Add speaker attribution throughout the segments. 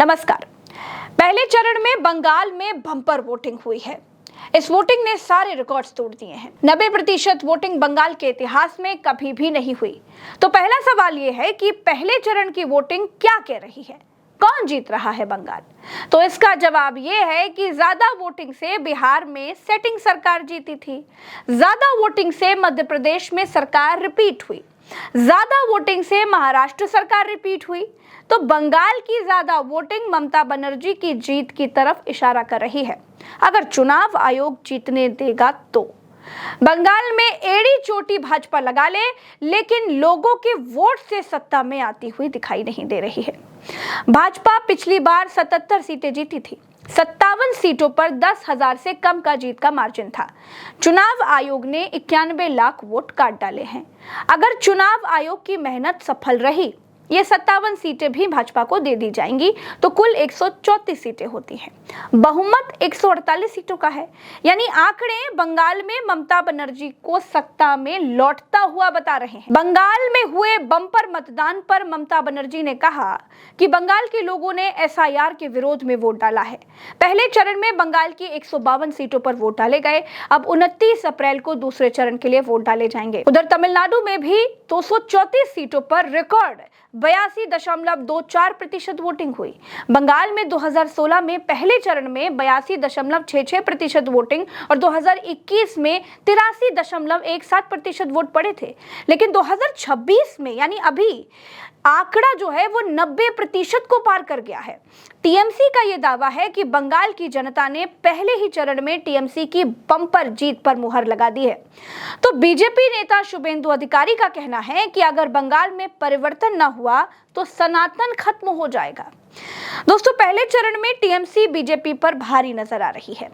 Speaker 1: नमस्कार। पहले चरण में बंगाल में बम्पर वोटिंग हुई है। इस वोटिंग ने सारे रिकॉर्ड्स तोड़ दिए हैं। 90% वोटिंग बंगाल के इतिहास में कभी भी नहीं हुई। तो पहला सवाल यह है कि पहले चरण की वोटिंग क्या कह रही है, कौन जीत रहा है बंगाल? तो इसका जवाब यह है कि ज्यादा वोटिंग से बिहार में सेटिंग सरकार जीती थी, ज्यादा वोटिंग से मध्य प्रदेश में सरकार रिपीट हुई, ज्यादा वोटिंग से महाराष्ट्र सरकार रिपीट हुई। तो बंगाल की ज्यादा वोटिंग ममता बनर्जी की जीत की तरफ इशारा कर रही है। अगर चुनाव आयोग जीतने देगा तो बंगाल में एड़ी चोटी भाजपा लगा ले, लेकिन लोगों के वोट से सत्ता में आती हुई दिखाई नहीं दे रही है। भाजपा पिछली बार 77 सीटें जीती थी। 57 सीटों पर 10,000 से कम का जीत का मार्जिन था। चुनाव आयोग ने 91 लाख वोट काट डाले हैं। अगर चुनाव आयोग की मेहनत सफल रही, ये 57 सीटें भी भाजपा को दे दी जाएंगी तो कुल 134 सीटें होती हैं। बहुमत 148 सीटों का है, यानी आंकड़े बंगाल में ममता बनर्जी को सत्ता में लौटता हुआ बता रहे हैं। बंगाल में हुए बम्पर मतदान पर ममता बनर्जी ने कहा कि बंगाल के लोगों ने एसआईआर के विरोध में वोट डाला है। पहले चरण में बंगाल की 152 सीटों पर वोट डाले गए। अब 29 अप्रैल को दूसरे चरण के लिए वोट डाले जाएंगे। उधर तमिलनाडु में भी 234 सीटों पर रिकॉर्ड 82.24% वोटिंग हुई। बंगाल में 2016 में पहले चरण में 82.66% वोटिंग और 2021 में 83.17% वोट पड़े थे। लेकिन 2026 में यानी अभी आंकड़ा जो है वो 90% को पार कर गया है। टीएमसी का यह दावा है कि बंगाल की जनता ने पहले ही चरण में टीएमसी की बम्पर जीत पर मुहर लगा दी है। तो बीजेपी नेता शुभेंदु अधिकारी का कहना है कि अगर बंगाल में परिवर्तन न हुआ तो सनातन खत्म हो जाएगा। दोस्तों, पहले चरण में टीएमसी बीजेपी पर भारी नजर आ रही है।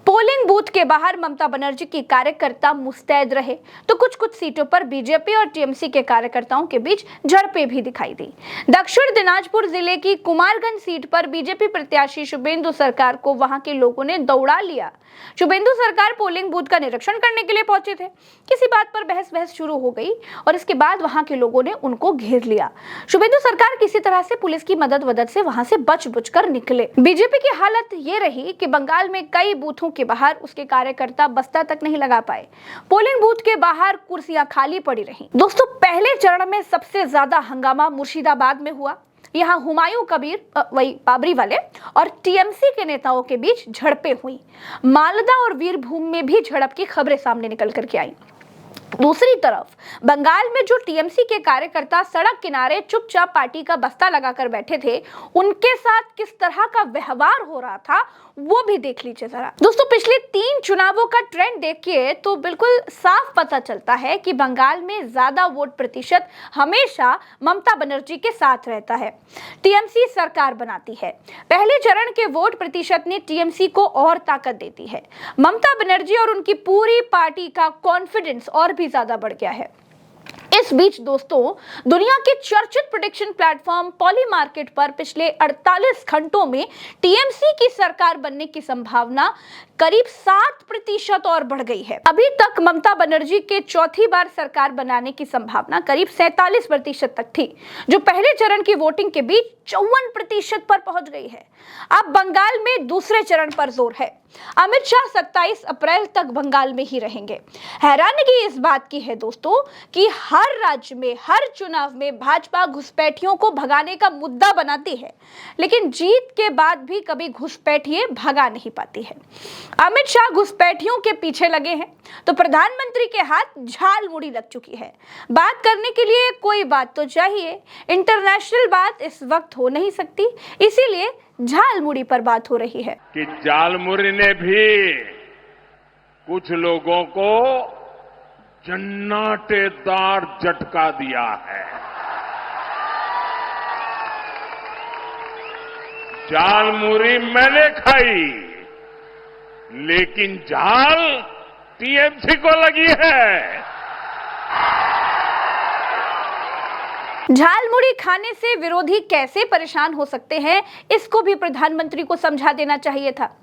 Speaker 1: पोलिंग बूथ के बाहर ममता बनर्जी की कार्यकर्ता मुस्तैद रहे तो कुछ सीटों पर बीजेपी और टीएमसी के कार्यकर्ताओं के बीच झड़पें भी दिखाई दी। दक्षिण दिनाजपुर जिले की कुमारगंज सीट पर बीजेपी प्रत्याशी शुभेंदु सरकार को वहां के लोगों ने दौड़ा लिया। शुभेंदु सरकार पोलिंग बूथ का निरीक्षण करने के लिए पहुंचे थे। किसी बात पर बहस शुरू हो गई और इसके बाद वहां के लोगों ने उनको घेर लिया। शुभेंदु सरकार किसी तरह से पुलिस की मदद से वहां से बच कर निकले। बीजेपी की हालत ये रही कि बंगाल में कई बूथों के बाहर उसके कार्यकर्ता बस्ता तक नहीं लगा पाए। पोलिंग बूथ के बाहर कुर्सियां खाली पड़ी रहीं। दोस्तों, पहले चरण में सबसे ज्यादा हंगामा मुर्शिदाबाद में हुआ। यहाँ हुमायूं कबीर वही बाबरी वाले और टीएमसी के नेताओं के बीच झड़पें हुई। मालदा और वीरभूम में भी झड़प की खबरें सामने निकल करके आई। दूसरी तरफ बंगाल में जो टीएमसी के कार्यकर्ता सड़क किनारे चुपचाप पार्टी का बस्ता लगाकर बैठे थे, उनके साथ किस तरह का व्यवहार हो रहा था वो भी देख लीजिए जरा। दोस्तों, पिछले 3 चुनावों का ट्रेंड देखिए तो बिल्कुल साफ पता चलता है कि बंगाल में ज्यादा वोट प्रतिशत हमेशा ममता बनर्जी के साथ रहता है। टीएमसी सरकार बनाती है। पहले चरण के वोट प्रतिशत ने टीएमसी को और ताकत देती है। ममता बनर्जी और उनकी पूरी पार्टी का कॉन्फिडेंस और भी ज्यादा बढ़ गया है। इस बीच दोस्तों, दुनिया के चर्चित प्रेडिक्शन प्लेटफॉर्म पॉलीमार्केट पर पिछले 48 घंटों में टीएमसी की सरकार बनने की संभावना करीब 7% और बढ़ गई है। अभी तक ममता बनर्जी के चौथी बार सरकार बनाने की संभावना करीब 47% तक थी, जो पहले चरण की वोटिंग के बीच 54% पर पहुंच गई है। अब बंगाल में दूसरे चरण पर जोर है। अमित शाह 27 अप्रैल तक बंगाल में ही रहेंगे। हैरानगी इस बात की है दोस्तों कि हर राज्य में हर चुनाव में भाजपा घुसपैठियों को भगाने का मुद्दा बनाती है, लेकिन जीत के बाद भी कभी घुसपैठिए भगा नहीं पाती है। अमित शाह घुसपैठियों के पीछे लगे हैं तो प्रधानमंत्री के हाथ झाल मुड़ी लग चुकी है। बात करने के लिए कोई बात तो चाहिए। इंटरनेशनल बात इस वक्त हो नहीं सकती, इसीलिए झालमुड़ी पर बात हो रही है
Speaker 2: कि झालमुड़ी ने भी कुछ लोगों को जन्नाटेदार झटका दिया है। झालमुड़ी मैंने खाई, लेकिन झाल टीएमसी को लगी है।
Speaker 1: झालमुड़ी खाने से विरोधी कैसे परेशान हो सकते हैं, इसको भी प्रधानमंत्री को समझा देना चाहिए था।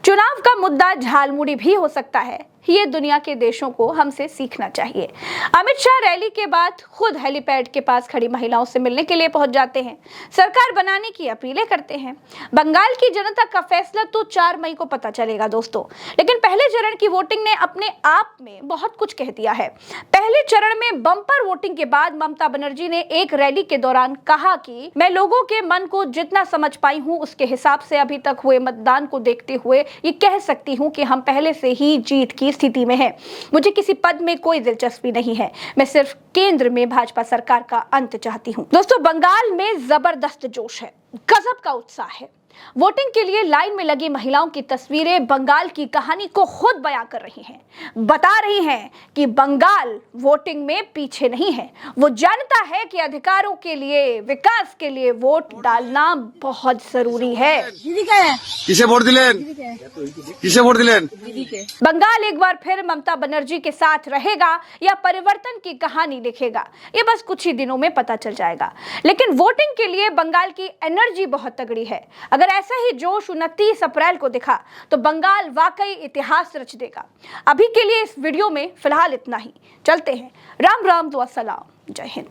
Speaker 1: चुनाव का मुद्दा झालमुड़ी भी हो सकता है, ये दुनिया के देशों को हमसे सीखना चाहिए। अमित शाह रैली के बाद खुद हेलीपैड के पास खड़ी महिलाओं से मिलने के लिए पहुंच जाते हैं, सरकार बनाने की अपीलें करते हैं। बंगाल की जनता का फैसला तो 4 मई को पता चलेगा दोस्तों, लेकिन पहले चरण की वोटिंग ने अपने आप में बहुत कुछ कह दिया है। पहले चरण में बम्पर वोटिंग के बाद ममता बनर्जी ने एक रैली के दौरान कहा कि मैं लोगों के मन को जितना समझ पाई हूं उसके हिसाब से अभी तक हुए मतदान को देखते हुए ये कह सकती हूं कि हम पहले से ही जीत की स्थिति में हैं। मुझे किसी पद में कोई दिलचस्पी नहीं है, मैं सिर्फ केंद्र में भाजपा सरकार का अंत चाहती हूं। दोस्तों, बंगाल में जबरदस्त जोश है, गजब का उत्साह है। वोटिंग के लिए लाइन में लगी महिलाओं की तस्वीरें बंगाल की कहानी को खुद बयां कर रही हैं, बता रही हैं कि बंगाल वोटिंग में पीछे नहीं है। वो जानता है कि अधिकारों के लिए, विकास के लिए वोट डालना बहुत जरूरी है।
Speaker 3: किसे वोट दिलेन? किसे वोट दिलेन?
Speaker 1: बंगाल एक बार फिर ममता बनर्जी के साथ रहेगा या परिवर्तन की कहानी लिखेगा, ये बस कुछ ही दिनों में पता चल जाएगा। लेकिन वोटिंग के लिए बंगाल की एनर्जी बहुत तगड़ी है। अगर ऐसा ही जोश 29 अप्रैल को दिखा तो बंगाल वाकई इतिहास रच देगा। अभी के लिए इस वीडियो में फिलहाल इतना ही। चलते हैं। राम राम, दुआ सलाम, जय हिंद।